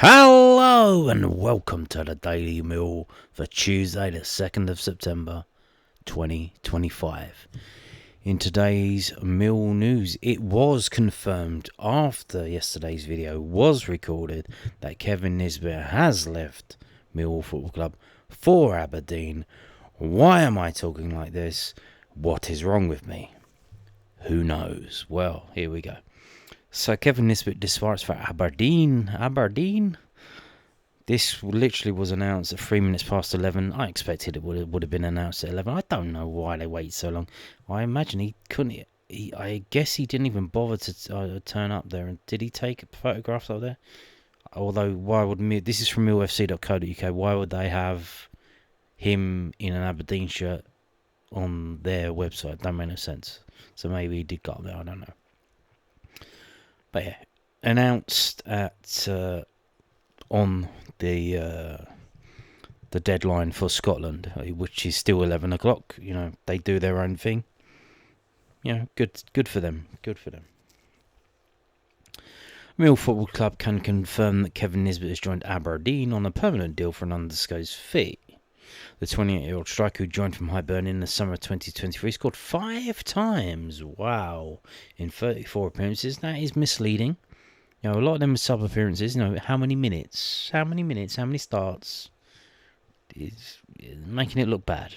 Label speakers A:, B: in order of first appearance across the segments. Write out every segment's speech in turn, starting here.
A: Hello and welcome to the Daily Millwall for Tuesday the 2nd of September 2025. In today's Millwall news, it was confirmed after yesterday's video was recorded that Kevin Nisbet has left Millwall Football Club for Aberdeen. Why am I talking like this? What is wrong with me? Who knows? Well, here we go. So Kevin Nisbet departs for Aberdeen. This literally was announced at 3 minutes past 11. I expected it would have been announced at 11. I don't know why they waited so long. I imagine he couldn't. I guess he didn't even bother to turn up there. And did he take photographs up there? Although, why would this is from millfc.co.uk. Why would they have him in an Aberdeen shirt on their website? Don't make no sense. So maybe he did go up there. I don't know. But yeah, announced at on the deadline for Scotland, which is still 11 o'clock. You know, they do their own thing. You know, good for them. Good for them. Millwall Football Club can confirm that Kevin Nisbet has joined Aberdeen on a permanent deal for an undisclosed fee. The 28-year-old striker who joined from Hibernian in the summer of 2023 scored 5 times. Wow. In 34 appearances. That is misleading. You know, a lot of them are sub-appearances. You know, how many minutes, how many starts. Is making it look bad.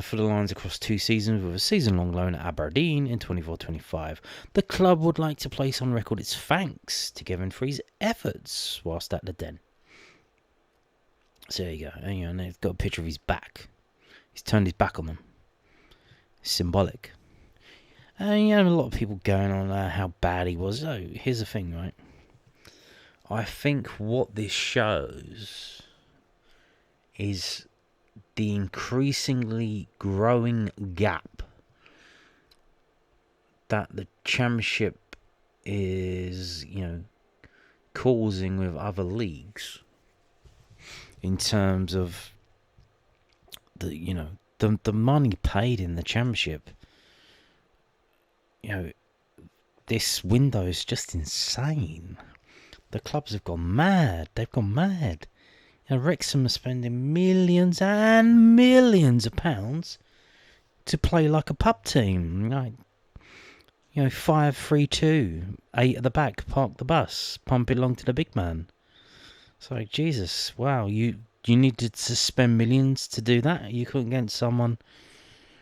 A: For the Lions across 2 seasons with a season-long loan at Aberdeen in 24-25. The club would like to place on record its thanks to Kevin for his efforts whilst at the Den. So there you go. And they've got a picture of his back. He's turned his back on them. It's symbolic. And you know, a lot of people going on how bad he was. Oh, here's the thing, right? I think what this shows is the increasingly growing gap that the Championship is, you know, causing with other leagues. In terms of the money paid in the Championship, you know, this window is just insane. The clubs have gone mad. They've gone mad. You know, Wrexham are spending millions and millions of pounds to play like a pub team. Like, you know, 5-3-2, 8 at the back, park the bus, pump it along to the big man. It's like, Jesus, wow, you needed to spend millions to do that? You couldn't get someone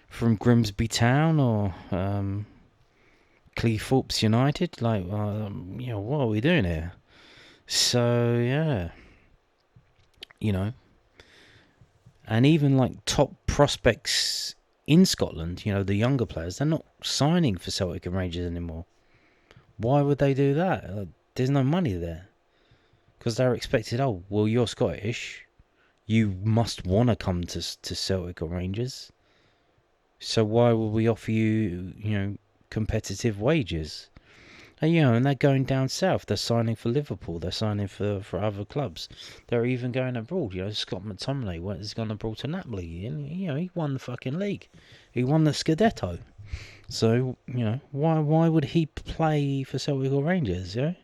A: from Grimsby Town or Cleethorpes United? Like, you know, what are we doing here? So, yeah. You know. And even, like, top prospects in Scotland, you know, the younger players, they're not signing for Celtic and Rangers anymore. Why would they do that? There's no money there. Because they're expected, oh, well, you're Scottish. You must want to come to Celtic or Rangers. So why would we offer you, you know, competitive wages? And, you know, and they're going down south. They're signing for Liverpool. They're signing for other clubs. They're even going abroad. You know, Scott McTominay has gone abroad to Napoli. And, you know, he won the fucking league. He won the Scudetto. So, you know, why would he play for Celtic or Rangers, you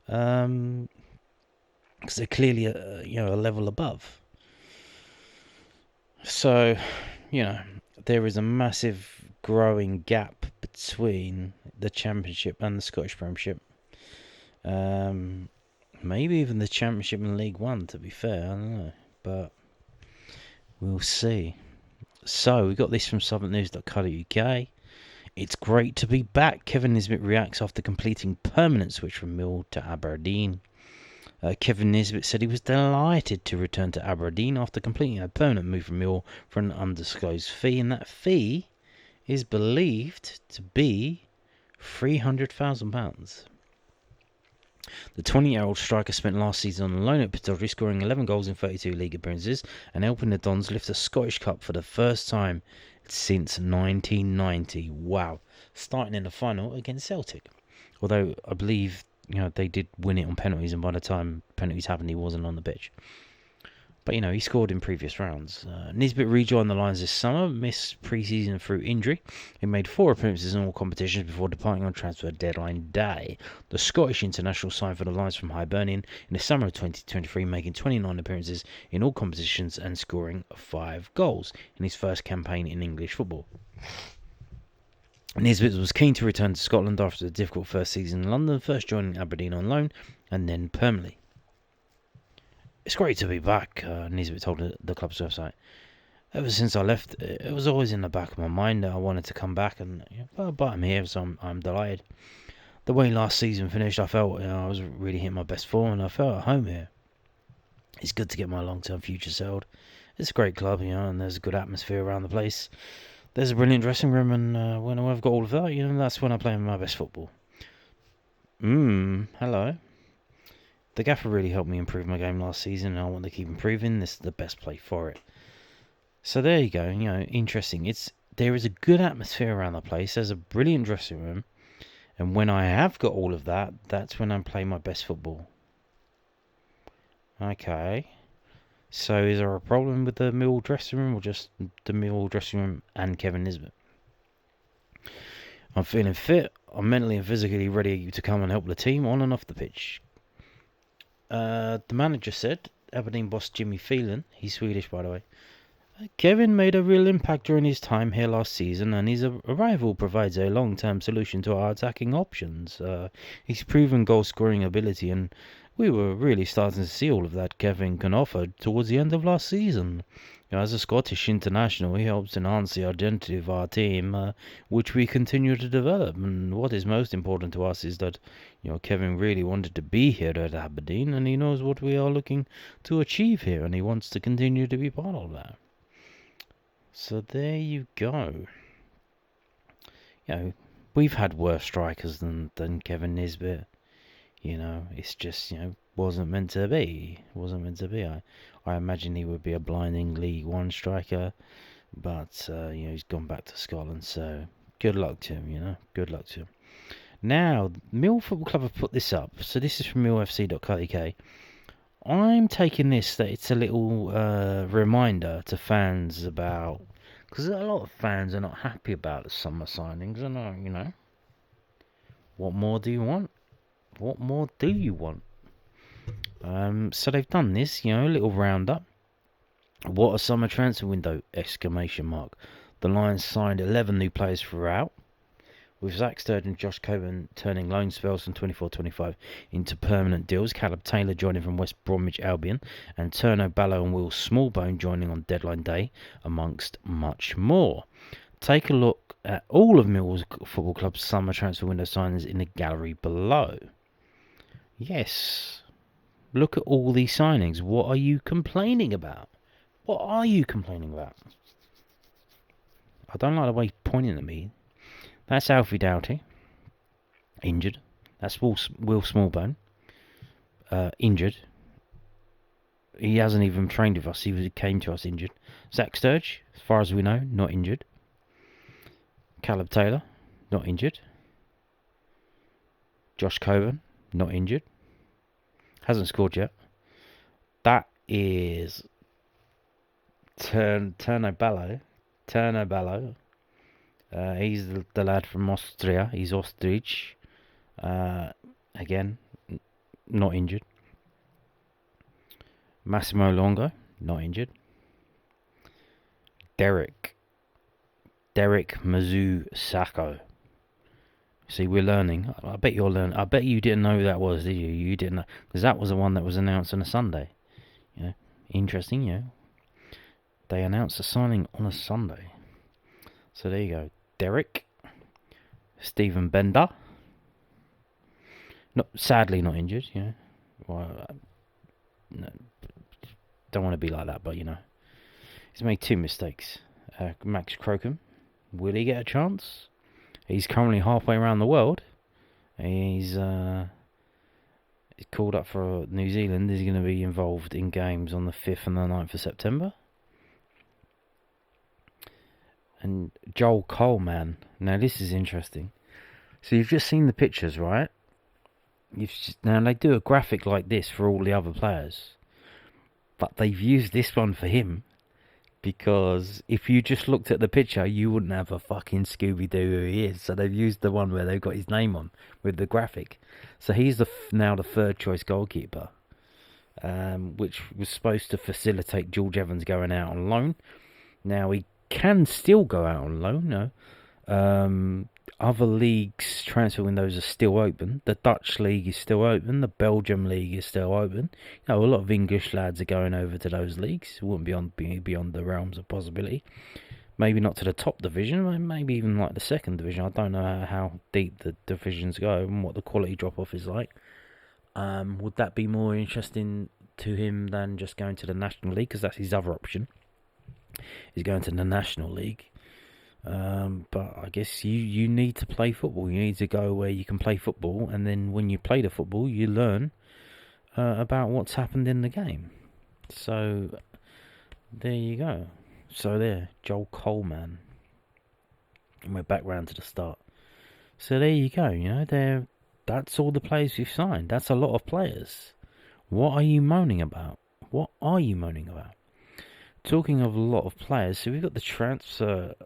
A: know? Because they're clearly, a level above. So, you know, there is a massive growing gap between the Championship and the Scottish Premiership. Maybe even the Championship and League One, to be fair. I don't know. But we'll see. So, we got this from southernnews.co.uk. It's great to be back. Kevin Nisbet reacts after completing permanent switch from Millwall to Aberdeen. Kevin Nisbet said he was delighted to return to Aberdeen after completing a permanent move from Millwall for an undisclosed fee, and that fee is believed to be £300,000. The 20-year-old striker spent last season on loan at Pittodrie, scoring 11 goals in 32 league appearances and helping the Dons lift the Scottish Cup for the first time since 1990. Wow. Starting in the final against Celtic. Although I believe, you know, they did win it on penalties, and by the time penalties happened, he wasn't on the pitch. But, he scored in previous rounds. Nisbet rejoined the Lions this summer, missed pre-season through injury. He made 4 appearances in all competitions before departing on transfer deadline day. The Scottish international signed for the Lions from Hibernian in the summer of 2023, making 29 appearances in all competitions and scoring 5 goals in his first campaign in English football. Nisbet was keen to return to Scotland after a difficult first season in London, first joining Aberdeen on loan and then permanently. It's great to be back, Nisbet told the club's website. Ever since I left, it was always in the back of my mind that I wanted to come back, and but I'm here, so I'm delighted. The way last season finished, I felt I was really hitting my best form, and I felt at home here. It's good to get my long-term future settled. It's a great club, and there's a good atmosphere around the place. There's a brilliant dressing room, and when I've got all of that, that's when I play my best football. Hello. The gaffer really helped me improve my game last season, and I want to keep improving. This is the best play for it. So there you go. Interesting. There is a good atmosphere around the place. There's a brilliant dressing room, and when I have got all of that, that's when I play my best football. Okay. So is there a problem with the Millwall dressing room, or just the Millwall dressing room and Kevin Nisbet? I'm feeling fit. I'm mentally and physically ready to come and help the team on and off the pitch. The manager said, Aberdeen boss Jimmy Phelan, he's Swedish by the way, Kevin made a real impact during his time here last season, and his arrival provides a long-term solution to our attacking options. He's proven goal-scoring ability, and we were really starting to see all of that Kevin can offer towards the end of last season. As a Scottish international, he helps enhance the identity of our team, which we continue to develop. And what is most important to us is that, Kevin really wanted to be here at Aberdeen, and he knows what we are looking to achieve here, and he wants to continue to be part of that. So there you go. We've had worse strikers than Kevin Nisbet. It's just, wasn't meant to be. I imagine he would be a blinding League One striker, but he's gone back to Scotland, so good luck to him. Good luck to him. Now, Millwall Football Club have put this up. So this is from millfc.co.uk. I'm taking this that it's a little reminder to fans about, because a lot of fans are not happy about the summer signings, and what more do you want? What more do you want? So they've done this, a little roundup. What a summer transfer window! ! The Lions signed 11 new players throughout, with Zach Sturridge and Josh Coburn turning loan spells from 24-25 into permanent deals. Caleb Taylor joining from West Bromwich Albion, and Turner Ballow and Will Smallbone joining on deadline day, amongst much more. Take a look at all of Millwall Football Club's summer transfer window signings in the gallery below. Yes, look at all these signings. What are you complaining about? I don't like the way he's pointing at me. That's Alfie Doughty, injured. That's Will Smallbone, injured. He hasn't even trained with us. He came to us injured. Zach Sturridge, as far as we know, not injured. Caleb Taylor, not injured. Josh Coburn, not injured. Hasn't scored yet. That is Turner Ballow. He's the lad from Austria. He's Ostrich. Again, not injured. Massimo Longo, not injured. Derek Mizu Sacco. See, we're learning. I bet you're learning. I bet you didn't know who that was, did you? You didn't know, because that was the one that was announced on a Sunday. Interesting. They announced the signing on a Sunday. So there you go. Derek, Stephen Bender. Sadly not injured. Well, no, don't want to be like that, but he's made 2 mistakes. Max Crocombe, will he get a chance? He's currently halfway around the world. He's called up for New Zealand. He's going to be involved in games on the 5th and the 9th of September. And Joel Coleman. Now this is interesting. So you've just seen the pictures, right? Now they do a graphic like this for all the other players. But they've used this one for him because if you just looked at the picture, you wouldn't have a fucking Scooby-Doo who he is. So they've used the one where they've got his name on with the graphic. So he's now the third choice goalkeeper, which was supposed to facilitate George Evans going out on loan. Now he can still go out on loan, no. Other leagues' transfer windows are still open. The Dutch league is still open. The Belgium league is still open. A lot of English lads are going over to those leagues. It wouldn't be beyond the realms of possibility. Maybe not to the top division. Maybe even like the second division. I don't know how deep the divisions go and what the quality drop off is like. Would that be more interesting to him than just going to the National League? Because that's his other option. He's going to the National League. But I guess you need to play football. You need to go where you can play football, and then when you play the football, you learn about what's happened in the game. So there you go. So there, Joel Coleman. And we're back round to the start. So there you go. That's all the players we've signed. That's a lot of players. What are you moaning about? What are you moaning about? Talking of a lot of players, so we've got the transfer.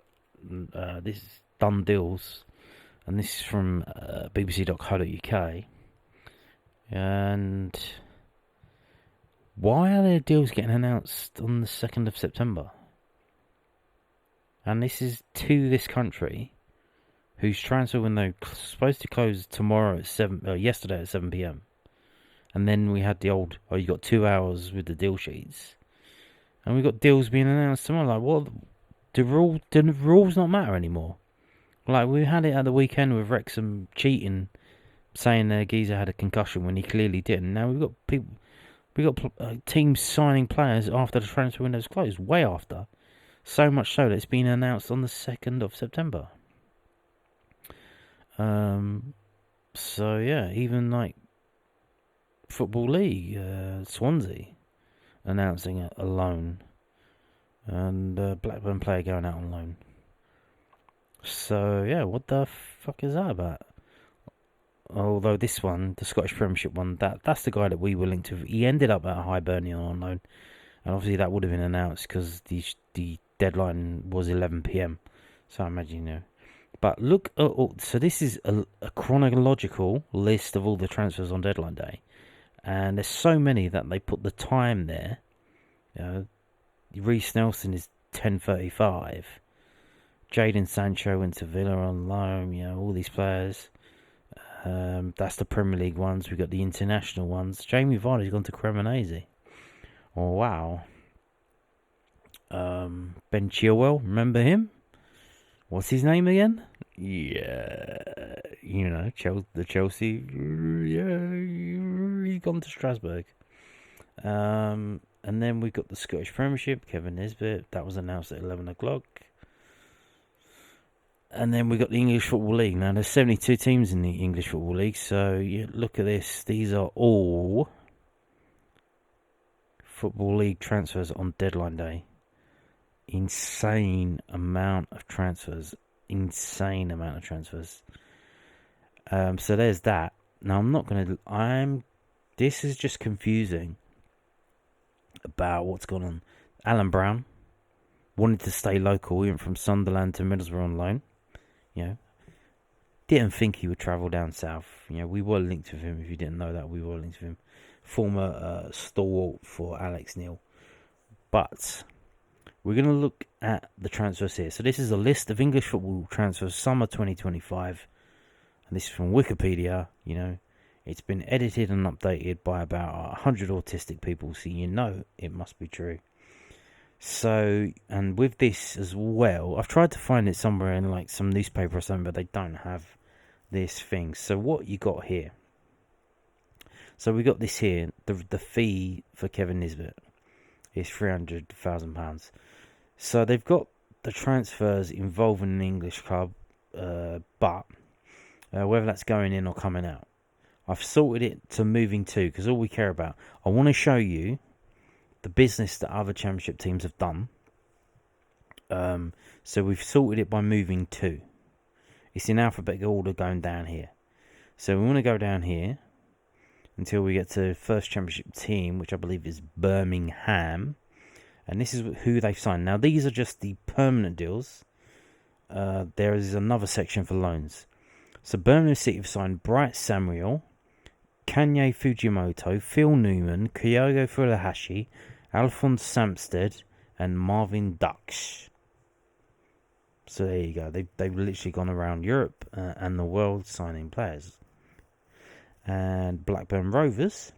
A: This is done deals, and this is from bbc.co.uk. And why are there deals getting announced on the 2nd of September? And this is to this country, whose transfer window supposed to close tomorrow at yesterday at 7 p.m. And then we had the old, you got 2 hours with the deal sheets, and we got deals being announced tomorrow. Like, what? Do the rules not matter anymore? Like, we had it at the weekend with Wrexham cheating, saying their geezer had a concussion when he clearly didn't. Now we've got teams signing players after the transfer window's closed, way after. So much so that it's been announced on the 2nd of September. So yeah, even like Football League, Swansea announcing a loan. And Blackburn player going out on loan. So yeah, what the fuck is that about? Although this one, the Scottish Premiership one, that's the guy that we were linked to. He ended up at Hibernian on loan, and obviously that would have been announced because the deadline was 11 p.m. So I imagine But look, so this is a chronological list of all the transfers on deadline day, and there's so many that they put the time there. Reece Nelson is 10:35. Jadon Sancho went to Villa on loan. All these players. That's the Premier League ones. We've got the international ones. Jamie Vardy's gone to Cremonese. Oh, wow. Ben Chilwell, remember him? What's his name again? Yeah, the Chelsea. Yeah, he's gone to Strasbourg. And then we got the Scottish Premiership, Kevin Nisbet. That was announced at 11 o'clock. And then we got the English Football League. Now, there's 72 teams in the English Football League. So, look at this. These are all Football League transfers on deadline day. Insane amount of transfers. So, there's that. Now, I'm not going to... This is just confusing about what's going on. Alan Brown wanted to stay local. He went from Sunderland to Middlesbrough on loan. Didn't think he would travel down south. We were linked with him. If you didn't know that, we were linked with him. Former stalwart for Alex Neil. But we're going to look at the transfers here. So this is a list of English football transfers summer 2025. And this is from Wikipedia. It's been edited and updated by about 100 autistic people, so it must be true. So, and with this as well, I've tried to find it somewhere in like some newspaper or something, but they don't have this thing. So what you got here? So we got this here. The fee for Kevin Nisbet is £300,000. So they've got the transfers involving an English club, but whether that's going in or coming out. I've sorted it to moving to, because all we care about, I want to show you the business that other championship teams have done. So we've sorted it by moving to. It's in alphabetical order going down here. So we want to go down here. until we get to the first Championship team, which I believe is Birmingham. And this is who they've signed. Now, these are just the permanent deals. There is another section for loans. So, Birmingham City have signed Bright Samuel, Kanye Fujimoto, Phil Newman, Kyogo Furuhashi, Alphonse Samsted, and Marvin Duksh. So there you go. They've literally gone around Europe and the world signing players. And Blackburn Rovers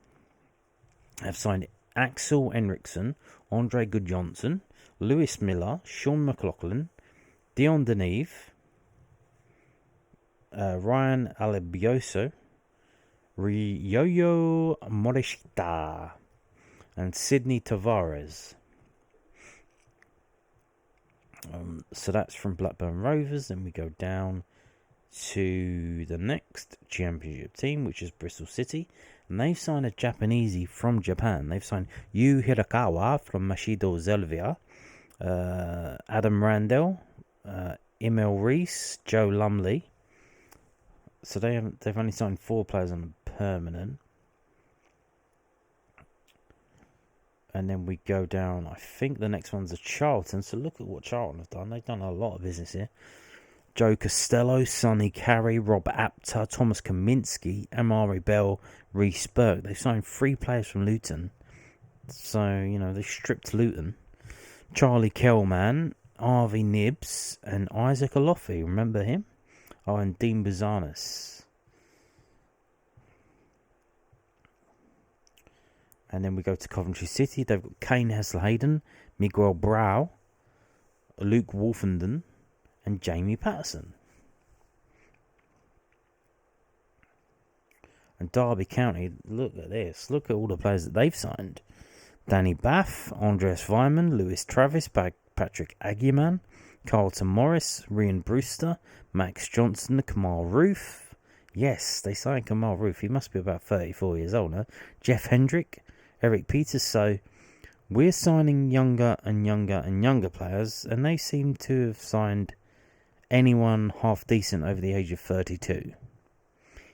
A: have signed Axel Henriksen, Andre Gudjonsson, Lewis Miller, Sean McLaughlin, Dion Deneve, Ryan Alebioso, Ryoyo Morishita, and Sydney Tavares. So that's from Blackburn Rovers. Then we go down to the next Championship team, which is Bristol City. And they've signed a Japanesey from Japan. They've signed Yu Hirakawa from Mashido Zelvia, Adam Randell, Emil Reese, Joe Lumley. So they've only signed 4 players on a permanent. And then we go down, I think the next one's a Charlton. So look at what Charlton have done. They've done a lot of business here. Joe Costello, Sonny Carey, Rob Apter, Thomas Kaminsky, Amari Bell, Reece Burke. They've signed 3 players from Luton. So, they stripped Luton. Charlie Kellman, Harvey Nibbs, and Isaac Alofi. Remember him? Oh, and Dean Bazanis. And then we go to Coventry City. They've got Kane Hesselhaden, Miguel Brow, Luke Wolfenden, and Jamie Patterson. And Derby County, look at this. Look at all the players that they've signed. Danny Bath, Andreas Weimann, Lewis Travis, Patrick Aguiman, Carlton Morris, Ryan Brewster, Max Johnson, Kamal Roof. Yes, they signed Kamal Roof. He must be about 34 years old now. Jeff Hendrick, Eric Peters. So we're signing younger and younger and younger players, and they seem to have signed anyone half decent over the age of 32.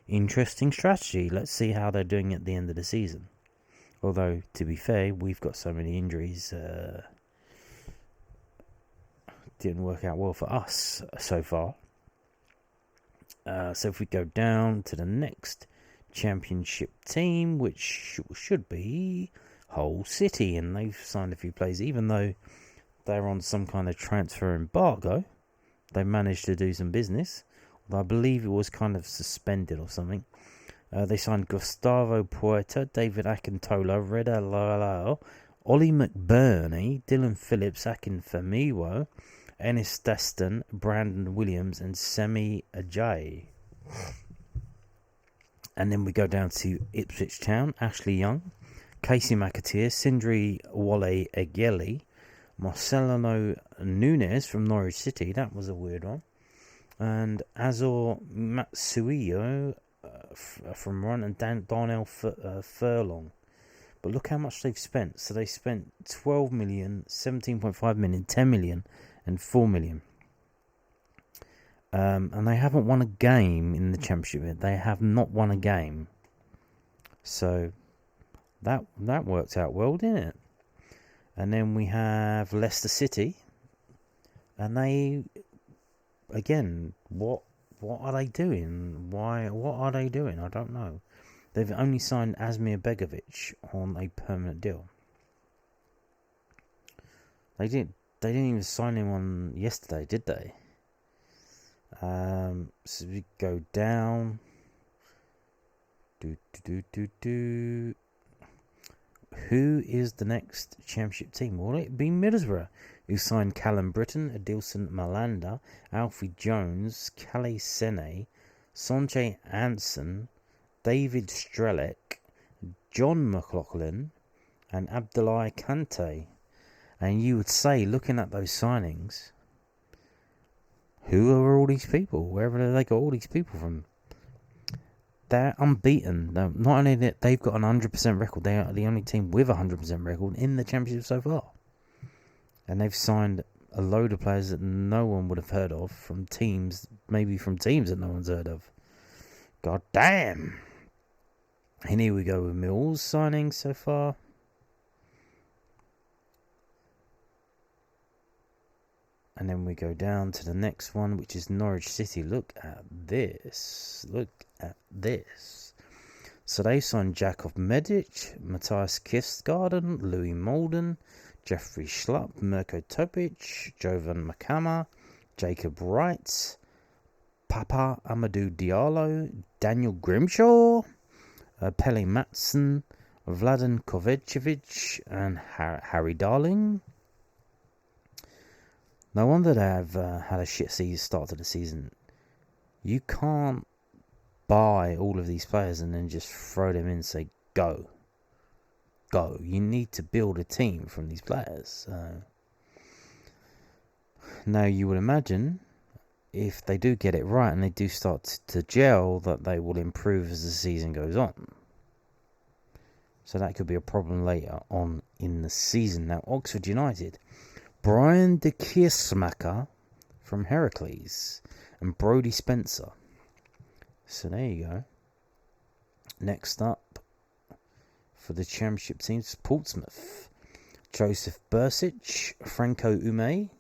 A: Interesting strategy. Let's see how they're doing at the end of the season. Although, to be fair, we've got so many injuries. Didn't work out well for us so far. So if we go down to the next Championship team, which should be Hull City, and they've signed a few players, even though they're on some kind of transfer embargo. They managed to do some business, although I believe it was kind of suspended or something. They signed Gustavo Poeta, David Akintola, Reda Lalao, Ollie McBurney, Dylan Phillips, Akin Femiwo, Ennis Deston, Brandon Williams, and Semi Ajayi. And then we go down to Ipswich Town, Ashley Young, Casey McAteer, Sindri Wale Egheli, Marcelino Nunes from Norwich City, that was a weird one, and Azor Matsuio from Run, and Darnell Furlong. But look how much they've spent. So they spent 12 million, 17.5 million, 10 million, and 4 million. And they haven't won a game in the Championship. They have not won a game. So that worked out well, didn't it? And then we have Leicester City. And they, again, what are they doing? What are they doing? I don't know. They've only signed Asmir Begovic on a permanent deal. They didn't even sign him on yesterday, did they? So we go down. Who is the next Championship team? Will it be Middlesbrough, who signed Callum Britton, Adilson Malanda, Alfie Jones, Calais Sene, Sanjay Anson, David Strelec, John McLaughlin, and Abdullah Kante. And you would say, looking at those signings, who are all these people? Wherever do they got all these people from? They're unbeaten. Not only that they've got an 100% record, they are the only team with a 100% record in the Championship so far. And they've signed a load of players that no one would have heard of from teams, maybe from teams that no one's heard of. God damn. And here we go with Millwall's signings so far. And then we go down to the next one, which is Norwich City. Look at this. Look at this. So they signed Jakov Medic, Matthias Kistgarden, Louis Molden, Jeffrey Schlupp, Mirko Topic, Jovan Makama, Jacob Wright, Papa Amadou Diallo, Daniel Grimshaw, Pele Matson, Vladan Kovacevic, and Harry Darling. No wonder they have had a shit start to the season. You can't buy all of these players and then just throw them in and say, go. Go. You need to build a team from these players. Now, you would imagine if they do get it right and they do start to gel, that they will improve as the season goes on. So that could be a problem later on in the season. Now, Oxford United, Brian de Kiersmaker from Heracles and Brodie Spencer. So there you go. Next up for the Championship teams, Portsmouth, Joseph Bursic, Franco Ume,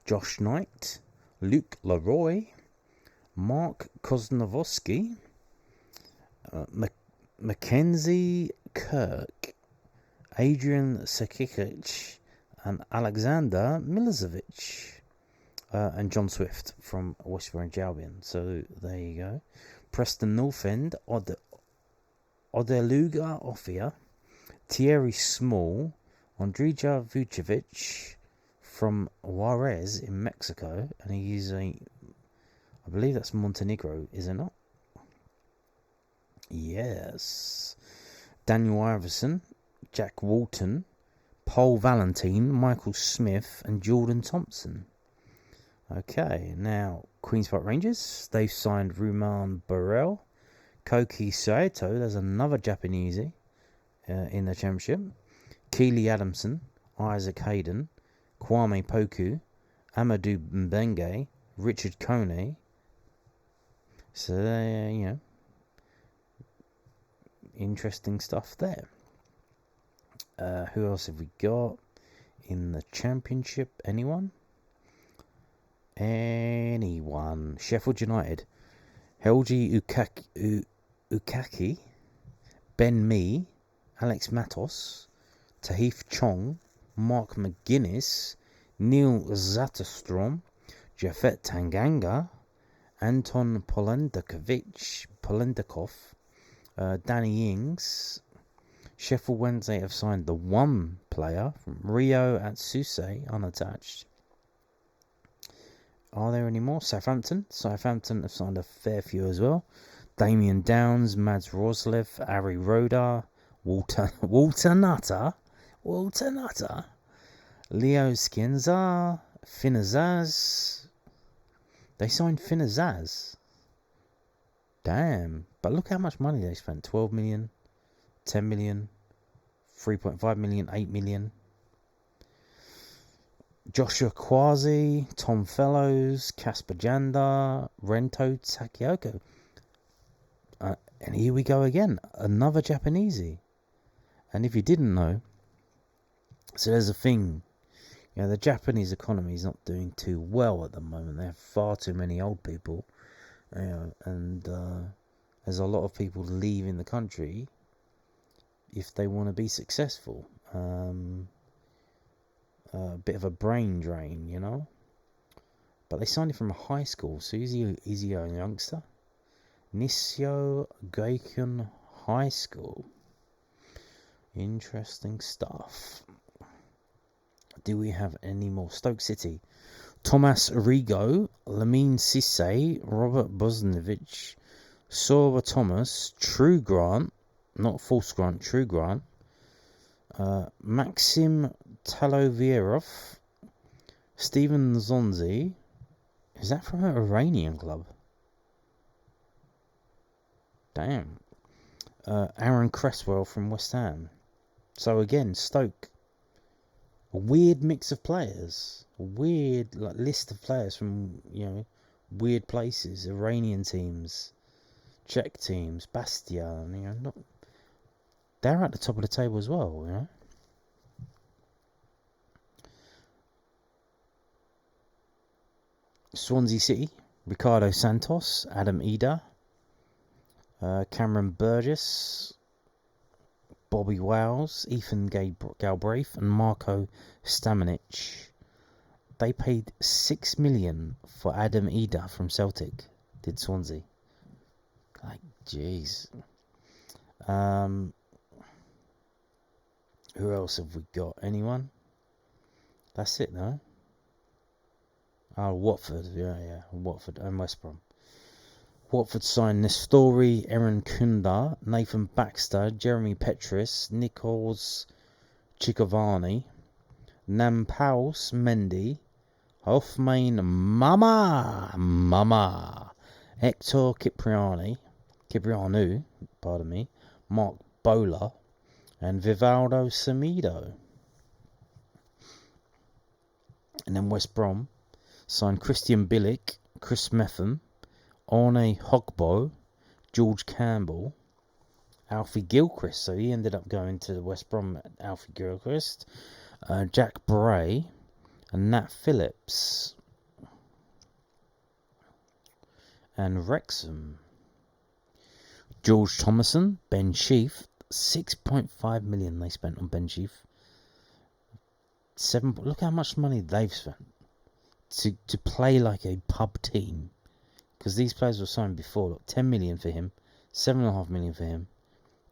A: Josh Knight, Luke Leroy, Mark Kosnovsky, Mackenzie Kirk, Adrian Sekic, and Alexander Milicevic, and John Swift from West Bromwich Albion. So there you go. Preston North End, Odeluga Ofia, Thierry Small, Andrija Vucevic from Juarez in Mexico, and he's I believe that's Montenegro, is it not? Yes. Daniel Iverson, Jack Walton, Paul Valentine, Michael Smith, and Jordan Thompson. Okay, now Queen's Park Rangers, they've signed Ruman Burrell, Koki Saito, there's another Japanese in the Championship, Keely Adamson, Isaac Hayden, Kwame Poku, Amadou Mbenge, Richard Kone. So, interesting stuff there. Who else have we got in the Championship? Anyone? Sheffield United, Helgi Ukaki, Ben Mee, Alex Matos, Tahith Chong, Mark McGuinness, Neil Zatterstrom, Jafet Tanganga, Anton Polendikov, Danny Ings. Sheffield Wednesday have signed the one player from Rio Atsuse, unattached. Are there any more? Southampton have signed a fair few as well. Damien Downs, Mads Roslev, Ari Roda, Walter Nutter, Leo Skinzar, Finazaz. They signed Finazaz. Damn. But look how much money they spent. 12 million, 10 million, 3.5 million, 8 million. Joshua Kwasi, Tom Fellows, Casper Janda, Rento Takioko. And here we go again. Another Japanesey. And if you didn't know, so there's a thing. The Japanese economy is not doing too well at the moment. They have far too many old people. And there's a lot of people leaving the country if they want to be successful. A bit of a brain drain, But they signed him from a high school, so is he a youngster? Nissyo Gaikun High School. Interesting stuff. Do we have any more? Stoke City, Thomas Rigo, Lamine Cisse, Robert Bosnevich, Sora Thomas, True Grant, not False Grant, True Grant, Maxim Talovierov, Stephen Zonzi. Is that from an Iranian club? Damn. Aaron Cresswell from West Ham. So again, Stoke. A weird mix of players. A weird list of players from, weird places. Iranian teams, Czech teams, Bastia, they're at the top of the table as well, you know. Swansea City, Ricardo Santos, Adam Eder, Cameron Burgess, Bobby Wowles, Ethan Galbraith, and Marco Stamanic. They paid $6 million for Adam Eder from Celtic. Did Swansea? Like, jeez. Who else have we got? Anyone? That's it, no? Oh, Watford. Yeah. Watford and West Brom. Watford signed Nestori, Aaron Kunda, Nathan Baxter, Jeremy Petrus, Nikos Chikavani, Nampaus Mendy, Hoffmain Mama, Hector Ciprianu, Mark Bowler, and Vivaldo Semedo. And then West Brom signed Christian Bilic, Chris Metham, Arne Hogbo, George Campbell, Alfie Gilchrist. So he ended up going to West Brom, Alfie Gilchrist, Jack Bray, and Nat Phillips. And Wrexham. George Thomason, Ben Sheaf, 6.5 million they spent on Ben Sheaf. Look how much money they've spent to play like a pub team. Because these players were signed before. Look, 10 million for him, 7.5 million for him,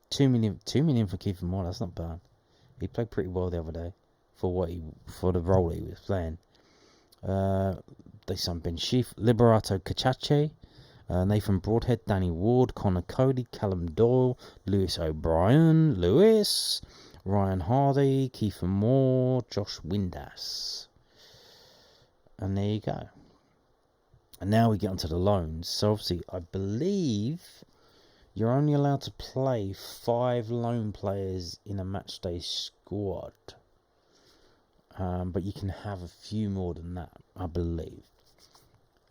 A: 2 million for Kiefer Moore. That's not bad. He played pretty well the other day for the role he was playing. They signed Ben Sheaf, Liberato Cachace, Nathan Broadhead, Danny Ward, Connor Cody, Callum Doyle, Lewis O'Brien, Ryan Hardy, Kiefer Moore, Josh Windass. And there you go. And now we get onto the loans. So obviously, I believe you're only allowed to play 5 loan players in a matchday squad. But you can have a few more than that, I believe.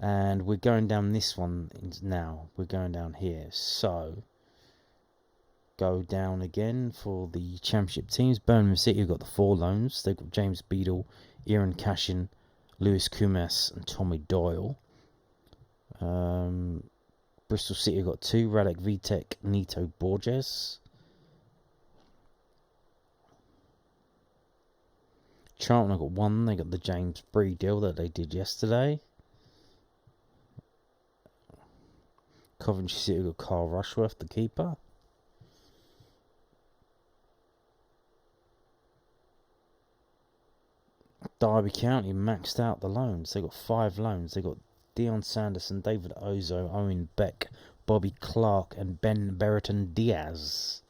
A: And we're going down this one now. We're going down here. So, go down again for the Championship teams. Birmingham City have got the 4 loans. They've got James Beadle, Ian Cashin, Lewis Kumas, and Tommy Doyle. Bristol City have got 2, Radek Vitek, Nito Borges. Charlton have got 1, they got the James Bree deal that they did yesterday. Coventry City have got Carl Rushworth, the keeper. Derby County maxed out the loans. They got 5 loans. They got Dion Sanderson, David Ozo, Owen Beck, Bobby Clark, and Ben Berriton Diaz.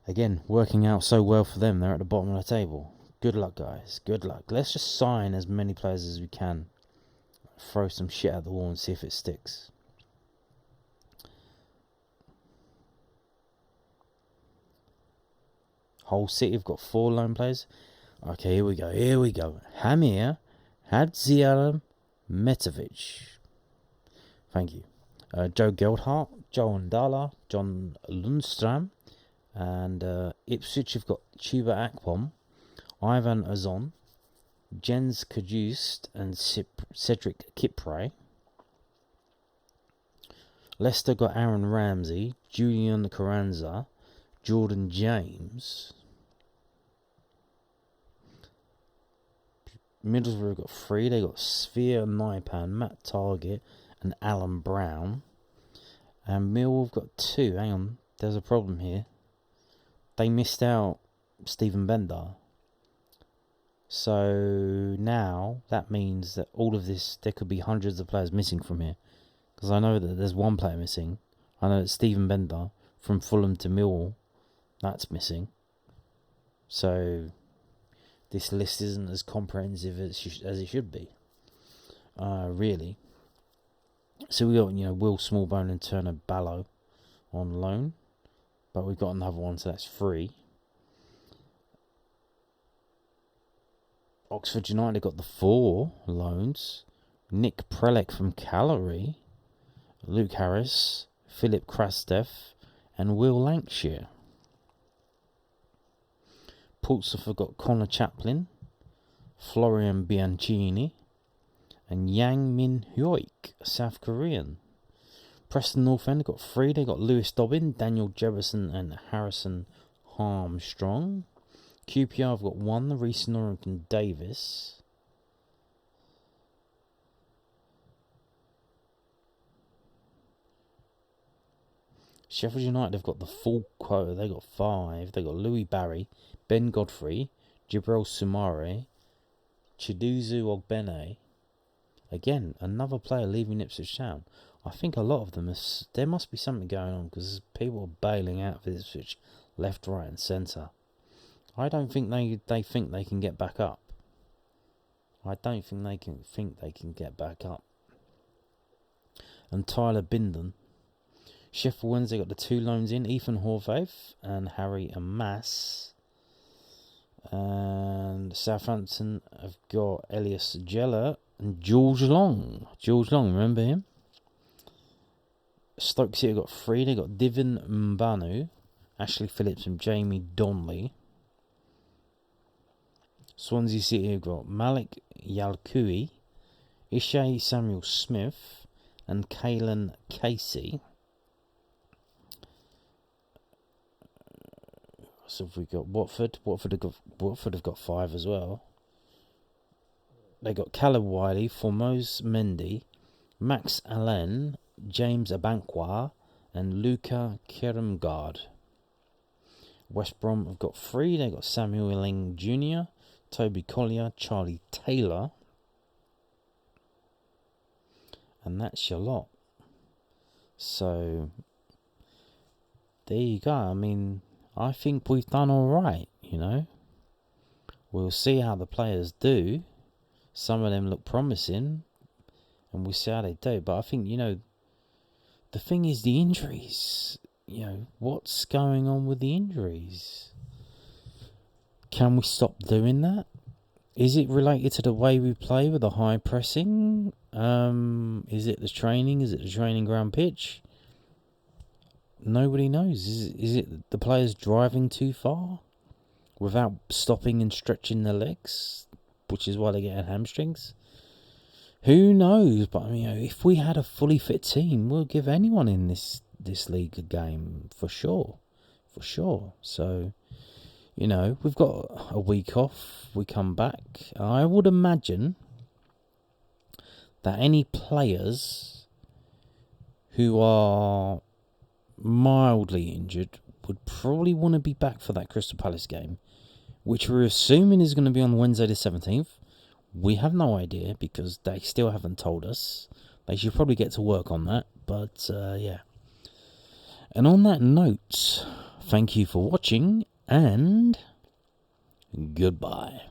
A: Again, working out so well for them. They're at the bottom of the table. Good luck, guys. Good luck. Let's just sign as many players as we can. Throw some shit at the wall and see if it sticks. Hull City have got 4 loan players. Okay, here we go. Hamir Hadziaram Metovic. Thank you. Joe Geldhart, Joe Ndala, John Lundstram, and Ipswich have got Chuba Akpom, Ivan Azon, Jens Kajust, and Cedric Kipre. Leicester got Aaron Ramsey, Julian Carranza, Jordan James. Middlesbrough got 3. They got Sphere Naipan, Matt Target, and Alan Brown. And Millwall have got 2. Hang on, there's a problem here. They missed out Stephen Bender. So now that means that all of this, there could be hundreds of players missing from here. Because I know that there's 1 player missing. I know that Stephen Bender from Fulham to Millwall, that's missing. So this list isn't as comprehensive as it should be, really. So we got, Will Smallbone and Turner Ballow on loan, but we've got another one, so that's 3. Oxford United got the 4 loans. Nick Prelek from Calgary, Luke Harris, Philip Krastev, and Will Lancashire. Portsmouth have got Connor Chaplin, Florian Bianchini, and Yang Min Hyuk, South Korean. Preston North End have got 3. They got Lewis Dobbin, Daniel Jefferson, and Harrison Armstrong. QPR have got 1, Reece Norrington Davis. Sheffield United have got the full quota. They got 5. They got Louis Barry, Ben Godfrey, Jibril Sumare, Chiduzu Ogbene. Again, another player leaving Ipswich Town. I think a lot of them, there must be something going on because people are bailing out of Ipswich left, right and centre. I don't think they think they can get back up. I don't think they can get back up. And Tyler Binden. Sheffield Wednesday got the 2 loans in, Ethan Horvath and Harry Amass. And Southampton have got Elias Geller and George Long. George Long, remember him? Stoke City got 3. They got Divin Mbanu, Ashley Phillips and Jamie Donnelly. Swansea City have got Malik Yalkui, Ishay Samuel Smith and Kalen Casey. So if we got Watford have got 5 as well. They got Callum Wiley, Formose Mendy, Max Allen, James Abankwah, and Luca Keremgard. West Brom have got 3. They got Samuel Ling Jr., Toby Collier, Charlie Taylor, and that's your lot. So there you go. I mean, I think we've done all right, you know. We'll see how the players do. Some of them look promising, and we'll see how they do. But I think, you know, the thing is the injuries. You know, what's going on with the injuries? Can we stop doing that? Is it related to the way we play with the high pressing? Is it the training? Is it the training ground pitch? Nobody knows. Is it the players driving too far without stopping and stretching their legs, which is why they get hamstrings? Who knows? But I mean, you know, if we had a fully fit team, we'll give anyone in this league a game for sure. So, you know, we've got a week off. We come back. I would imagine that any players who are mildly injured would probably want to be back for that Crystal Palace game, which we're assuming is going to be on Wednesday the 17th. We have no idea because they still haven't told us. They should probably get to work on that. But, yeah. And on that note, thank you for watching and goodbye.